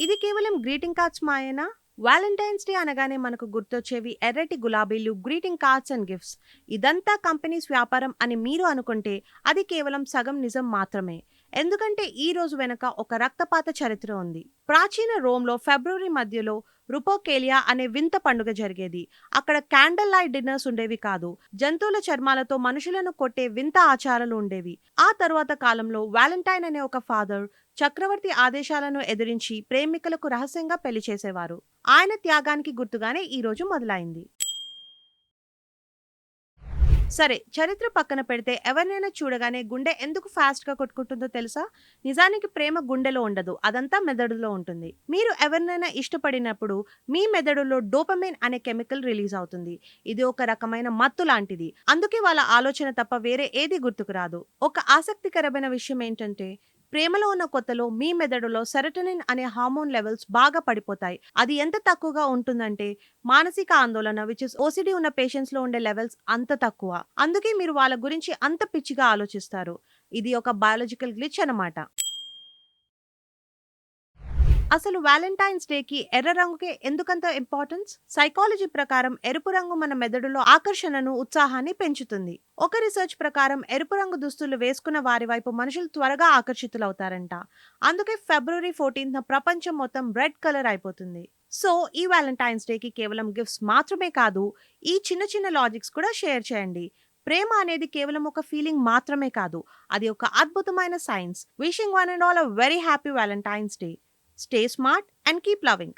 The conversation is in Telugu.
ఇది కేవలం గ్రీటింగ్ కార్డ్స్ మాయేనా? వాలంటైన్స్ డే అనగానే మనకు గుర్తొచ్చేవి ఎర్రటి గులాబీలు, గ్రీటింగ్ కార్డ్స్ అండ్ గిఫ్ట్స్. ఇదంతా కంపెనీస్ వ్యాపారం అని మీరు అనుకుంటే అది కేవలం సగం నిజం మాత్రమే. ఎందుకంటే ఈ రోజు వెనక ఒక రక్తపాత చరిత్ర ఉంది. ప్రాచీన రోమ్లో ఫిబ్రవరి మధ్యలో రుపోకేలియా అనే వింత పండుగ జరిగేది. అక్కడ క్యాండిల్ లైట్ డిన్నర్స్ ఉండేవి కాదు. జంతువుల చర్మాలతో మనుషులను కొట్టే వింత ఆచారాలు ఉండేవి. ఆ తరువాత కాలంలో వాలంటైన్ అనే ఒక ఫాదర్ చక్రవర్తి ఆదేశాలను ఎదిరించి ప్రేమికులకు రహస్యంగా పెళ్లి చేసేవారు. ఆయన త్యాగానికి గుర్తుగానే ఈ రోజు మొదలైంది. సరే, చరిత్ర పక్కన పెడితే ఎవరినైనా చూడగానే గుండె ఎందుకు ఫాస్ట్ గా కొట్టుకుంటుందో తెలుసా? నిజానికి ప్రేమ గుండెలో ఉండదు, అదంతా మెదడులో ఉంటుంది. మీరు ఎవరినైనా ఇష్టపడినప్పుడు మీ మెదడులో డోపమైన్ అనే కెమికల్ రిలీజ్ అవుతుంది. ఇది ఒక రకమైన మత్తు లాంటిది. అందుకే వాళ్ళ ఆలోచన తప్ప వేరే ఏది గుర్తుకు రాదు. ఒక ఆసక్తికరమైన విషయం ఏంటంటే, ప్రేమలో ఉన్న కొత్తలో మీ మెదడులో సెరటోనిన్ అనే హార్మోన్ లెవెల్స్ బాగా పడిపోతాయి. అది ఎంత తక్కువగా ఉంటుందంటే మానసిక ఆందోళన విచ్ ఇస్ ఓసిడి ఉన్న పేషెంట్స్ లో ఉండే లెవెల్స్ అంత తక్కువ. అందుకే మీరు వాళ్ళ గురించి అంత పిచ్చిగా ఆలోచిస్తారు. ఇది ఒక బయాలజికల్ గ్లిచ్ అన్నమాట. అసలు వాలంటైన్స్ డేకి ఎర్ర రంగుకే ఎందుకంత ఇంపార్టెన్స్? సైకాలజీ ప్రకారం ఎరుపు రంగు మన మెదడులో ఆకర్షణను, ఉత్సాహాన్ని పెంచుతుంది. ఒక రీసెర్చ్ ప్రకారం ఎరుపు రంగు దుస్తులు వేసుకున్న వారి వైపు మనుషులు త్వరగా ఆకర్షితులవుతారంట. అందుకే ఫిబ్రవరి 14న ప్రపంచం మొత్తం రెడ్ కలర్ అయిపోతుంది. సో ఈ వాలంటైన్స్ డేకి కేవలం గిఫ్ట్స్ మాత్రమే కాదు, ఈ చిన్న చిన్న లాజిక్స్ కూడా షేర్ చేయండి. ప్రేమ అనేది కేవలం ఒక ఫీలింగ్ మాత్రమే కాదు, అది ఒక అద్భుతమైన science. Wishing one and all a very happy Valentine's day. Stay smart and keep loving.